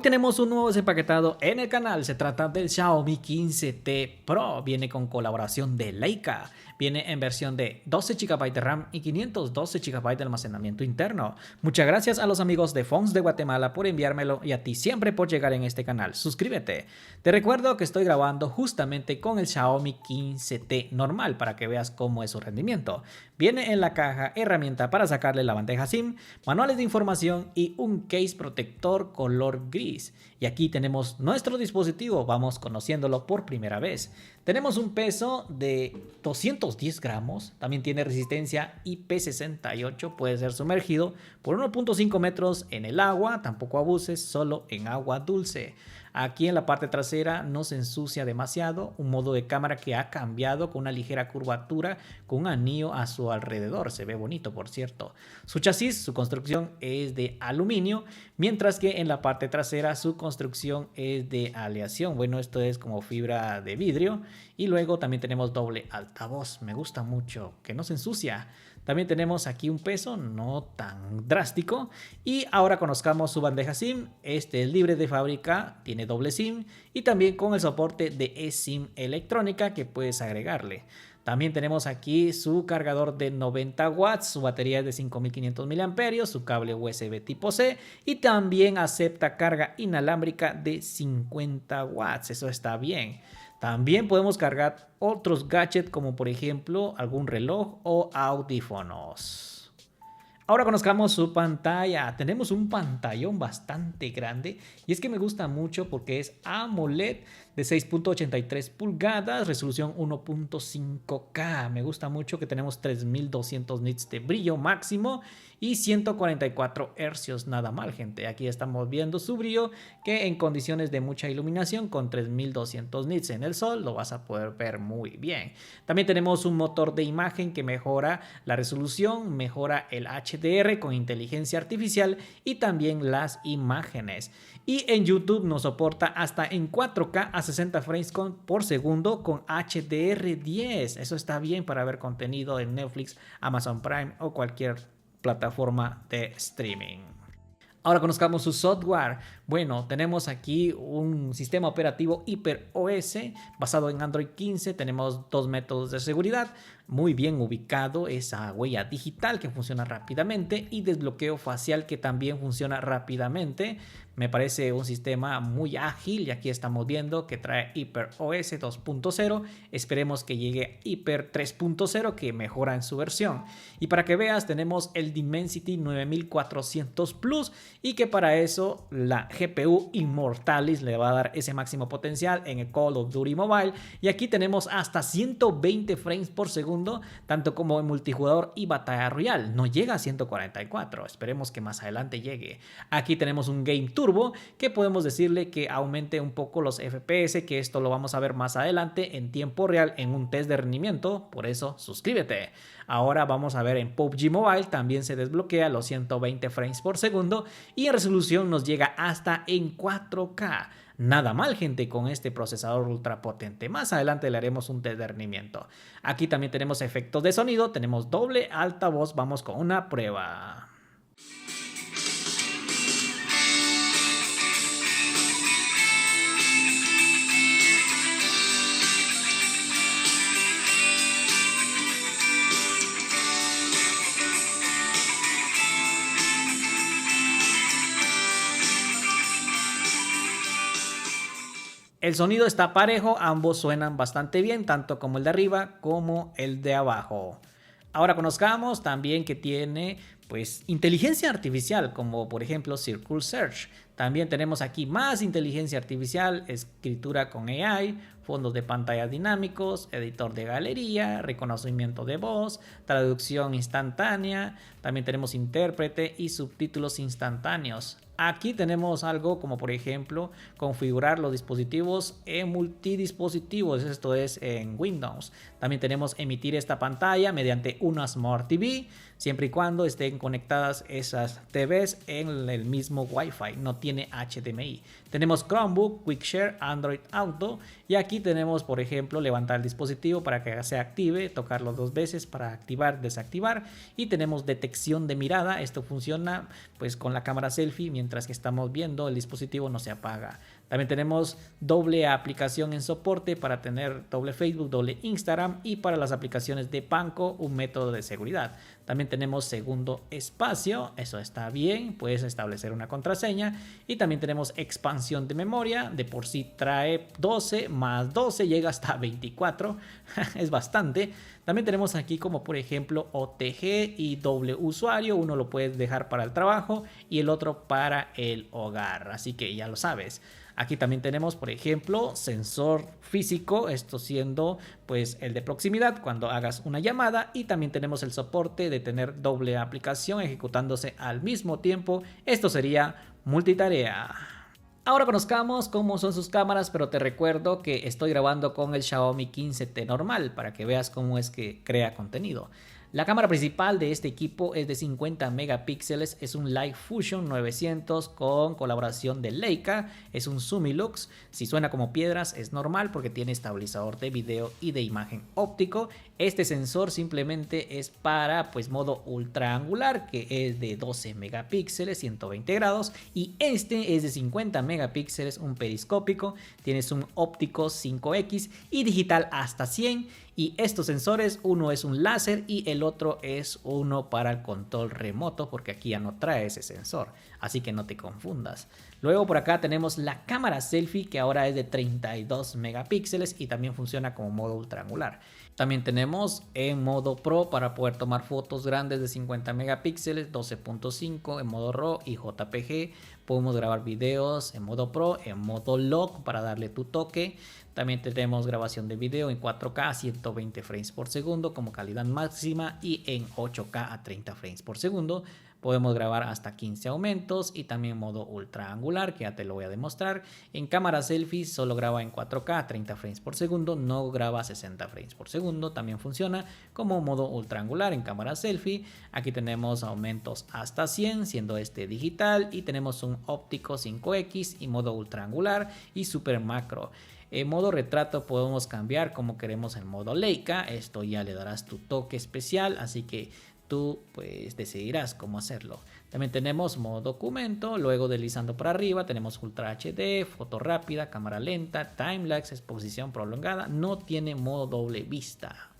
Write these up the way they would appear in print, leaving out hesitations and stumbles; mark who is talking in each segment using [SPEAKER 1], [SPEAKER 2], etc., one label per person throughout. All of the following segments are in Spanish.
[SPEAKER 1] tenemos un nuevo desempaquetado en el canal, se trata del Xiaomi 15T Pro, viene con colaboración de Leica, viene en versión de 12 GB de RAM y 512 GB de almacenamiento interno. Muchas gracias a los amigos de Phones de Guatemala por enviármelo y a ti siempre por llegar en este canal, suscríbete. Te recuerdo que estoy grabando justamente con el Xiaomi 15T normal para que veas cómo es su rendimiento. Viene en la caja herramienta para sacarle la bandeja SIM, manuales de información y un case protector color gris. Y aquí tenemos nuestro dispositivo, vamos conociéndolo por primera vez. Tenemos un peso de 210 gramos, también tiene resistencia IP68, puede ser sumergido por 1.5 metros en el agua, tampoco abuses, solo en agua dulce. Aquí en la parte trasera no se ensucia demasiado, un modo de cámara que ha cambiado con una ligera curvatura con un anillo a su alrededor, se ve bonito por cierto. Su chasis, su construcción es de aluminio, mientras que en la parte trasera su construcción es de aleación, bueno esto es como fibra de vidrio y luego también tenemos doble altavoz, me gusta mucho que no se ensucia. También tenemos aquí un peso no tan drástico y ahora conozcamos su bandeja SIM. Este es libre de fábrica, tiene doble SIM y también con el soporte de eSIM electrónica que puedes agregarle. También tenemos aquí su cargador de 90 watts, su batería es de 5500 mAh, su cable USB tipo C y también acepta carga inalámbrica de 50 watts, eso está bien. También podemos cargar otros gadgets como por ejemplo algún reloj o audífonos. Ahora conozcamos su pantalla. Tenemos un pantallón bastante grande y es que me gusta mucho porque es AMOLED de 6.83 pulgadas, resolución 1.5K. Me gusta mucho que tenemos 3200 nits de brillo máximo y 144 Hz. Nada mal, gente. Aquí estamos viendo su brillo que en condiciones de mucha iluminación con 3200 nits en el sol lo vas a poder ver muy bien. También tenemos un motor de imagen que mejora la resolución, mejora el HDR con inteligencia artificial y también las imágenes. Y en YouTube nos soporta hasta en 4K a 60 frames por segundo con HDR10. Eso está bien para ver contenido en Netflix, Amazon Prime o cualquier plataforma de streaming. Ahora conozcamos su software. Bueno, tenemos aquí un sistema operativo HyperOS basado en Android 15. Tenemos dos métodos de seguridad. Muy bien ubicado esa huella digital que funciona rápidamente y desbloqueo facial que también funciona rápidamente. Me parece un sistema muy ágil y aquí estamos viendo que trae HyperOS 2.0. Esperemos que llegue Hyper 3.0 que mejora en su versión. Y para que veas tenemos el Dimensity 9400 Plus y que para eso la GPU Immortalis le va a dar ese máximo potencial en el Call of Duty Mobile. Y aquí tenemos hasta 120 frames por segundo, tanto como en multijugador y batalla royal. No llega a 144, esperemos que más adelante llegue. Aquí tenemos un Game Turbo que podemos decirle que aumente un poco los FPS, que esto lo vamos a ver más adelante en tiempo real en un test de rendimiento, por eso suscríbete. Ahora vamos a ver en PUBG Mobile también se desbloquea los 120 frames por segundo y en resolución nos llega hasta en 4K. Nada mal, gente, con este procesador ultra potente. Más adelante le haremos un test de rendimiento. Aquí también tenemos efectos de sonido, tenemos doble altavoz, vamos con una prueba. El sonido está parejo, ambos suenan bastante bien, tanto como el de arriba como el de abajo. Ahora conozcamos también que tiene pues inteligencia artificial, como por ejemplo Circle Search. También tenemos aquí más inteligencia artificial, escritura con AI, fondos de pantalla dinámicos, editor de galería, reconocimiento de voz, traducción instantánea, también tenemos intérprete y subtítulos instantáneos. Aquí tenemos algo como por ejemplo configurar los dispositivos en multidispositivos, esto es en Windows. También tenemos emitir esta pantalla mediante una Smart TV, siempre y cuando estén conectadas esas TVs en el mismo Wi-Fi. No tiene HDMI. Tenemos Chromebook, QuickShare, Android Auto y aquí tenemos, por ejemplo, levantar el dispositivo para que se active, tocarlo 2 veces para activar, desactivar, y tenemos detección de mirada. Esto funciona pues con la cámara selfie, mientras que estamos viendo el dispositivo no se apaga. También tenemos doble aplicación en soporte para tener doble Facebook, doble Instagram, y para las aplicaciones de banco un método de seguridad. También tenemos segundo espacio, eso está bien, puedes establecer una contraseña, y también tenemos expansión de memoria, de por sí trae 12 más 12 llega hasta 24, es bastante. También tenemos aquí como por ejemplo OTG y doble usuario, uno lo puedes dejar para el trabajo y el otro para el hogar, así que ya lo sabes. Aquí también tenemos, por ejemplo, sensor físico, esto siendo pues el de proximidad cuando hagas una llamada, y también tenemos el soporte de tener doble aplicación ejecutándose al mismo tiempo. Esto sería multitarea. Ahora conozcamos cómo son sus cámaras, pero te recuerdo que estoy grabando con el Xiaomi 15T normal para que veas cómo es que crea contenido. La cámara principal de este equipo es de 50 megapíxeles, es un Light Fusion 900 con colaboración de Leica, es un Sumilux. Si suena como piedras es normal porque tiene estabilizador de video y de imagen óptico. Este sensor simplemente es para pues modo ultra angular, que es de 12 megapíxeles, 120 grados, y este es de 50 megapíxeles, un periscópico, tienes un óptico 5x y digital hasta 100. Y estos sensores, uno es un láser y el otro es uno para el control remoto, porque aquí ya no trae ese sensor, así que no te confundas. Luego por acá tenemos la cámara selfie, que ahora es de 32 megapíxeles y también funciona como modo ultra angular. También tenemos en modo Pro para poder tomar fotos grandes de 50 megapíxeles, 12.5 en modo RAW y JPG. Podemos grabar videos en modo Pro, en modo log para darle tu toque. También tenemos grabación de video en 4K a 120 frames por segundo como calidad máxima y en 8K a 30 frames por segundo. Podemos grabar hasta 15 aumentos y también modo ultra angular, que ya te lo voy a demostrar. En cámara selfie solo graba en 4K a 30 frames por segundo, no graba a 60 frames por segundo. También funciona como modo ultra angular en cámara selfie. Aquí tenemos aumentos hasta 100, siendo este digital, y tenemos un óptico 5x y modo ultra angular y super macro. En modo retrato podemos cambiar como queremos en modo Leica, esto ya le darás tu toque especial, así que tú pues decidirás cómo hacerlo. También tenemos modo documento, luego deslizando para arriba tenemos Ultra HD, foto rápida, cámara lenta, timelapse, exposición prolongada, no tiene modo doble vista.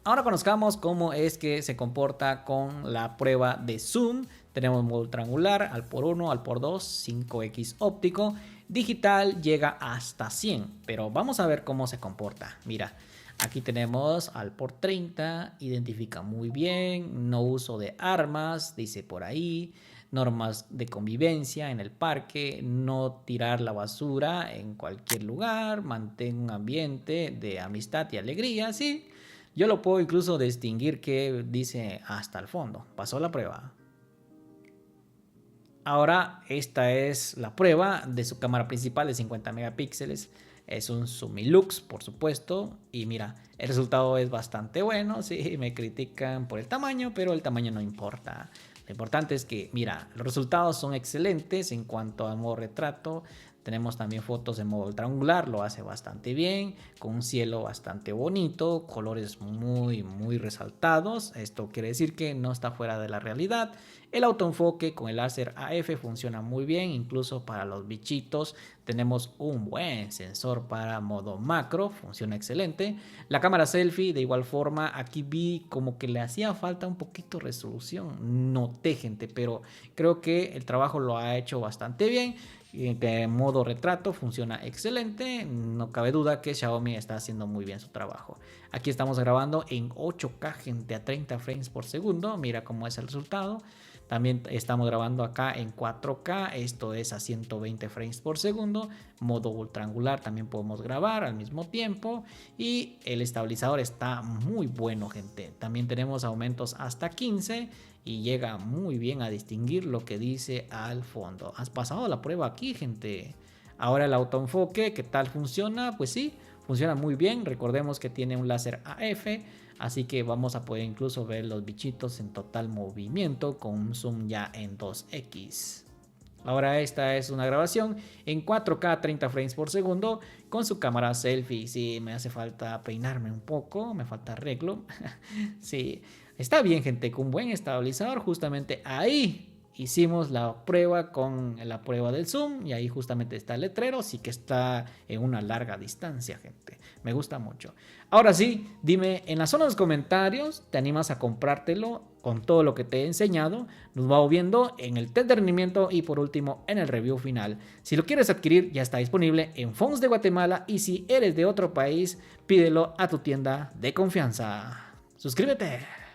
[SPEAKER 1] Ahora conozcamos cómo es que se comporta con la prueba de zoom. Tenemos modo triangular, al por 1, al por 2, 5x óptico, digital llega hasta 100, pero vamos a ver cómo se comporta. Mira, aquí tenemos al por 30, identifica muy bien, no uso de armas, dice por ahí, normas de convivencia en el parque, no tirar la basura en cualquier lugar, mantén un ambiente de amistad y alegría, sí. Yo lo puedo incluso distinguir que dice hasta el fondo, pasó la prueba. Ahora esta es la prueba de su cámara principal de 50 megapíxeles. Es un Sumilux, por supuesto. Y mira, el resultado es bastante bueno. Sí, me critican por el tamaño, pero el tamaño no importa. Lo importante es que, mira, los resultados son excelentes en cuanto a modo retrato. Tenemos también fotos en modo triangular, lo hace bastante bien, con un cielo bastante bonito, colores muy resaltados. Esto quiere decir que no está fuera de la realidad. El autoenfoque con el láser AF funciona muy bien, incluso para los bichitos. Tenemos un buen sensor para modo macro, funciona excelente. La cámara selfie, de igual forma, aquí vi como que le hacía falta un poquito resolución. Noté, gente, pero creo que el trabajo lo ha hecho bastante bien. En modo retrato funciona excelente, no cabe duda que Xiaomi está haciendo muy bien su trabajo. Aquí estamos grabando en 8K, gente, a 30 frames por segundo, mira cómo es el resultado. También estamos grabando acá en 4K, esto es a 120 frames por segundo, modo ultra angular también podemos grabar al mismo tiempo, y el estabilizador está muy bueno, gente. También tenemos aumentos hasta 15 y llega muy bien a distinguir lo que dice al fondo. ¿Has pasado la prueba aquí, gente? Ahora el autoenfoque, ¿qué tal funciona? Pues sí, funciona muy bien. Recordemos que tiene un láser AF, así que vamos a poder incluso ver los bichitos en total movimiento con un zoom ya en 2x. Ahora esta es una grabación en 4K 30 frames por segundo con su cámara selfie. Sí, me hace falta peinarme un poco, me falta arreglo. Sí, está bien, gente, con un buen estabilizador. Justamente ahí hicimos la prueba con la prueba del zoom y ahí justamente está el letrero, sí que está en una larga distancia, gente. Me gusta mucho. Ahora sí, dime en la zona de los comentarios, ¿te animas a comprártelo con todo lo que te he enseñado? Nos vamos viendo en el test de rendimiento y por último en el review final. Si lo quieres adquirir, ya está disponible en Phones de Guatemala y si eres de otro país, pídelo a tu tienda de confianza. ¡Suscríbete!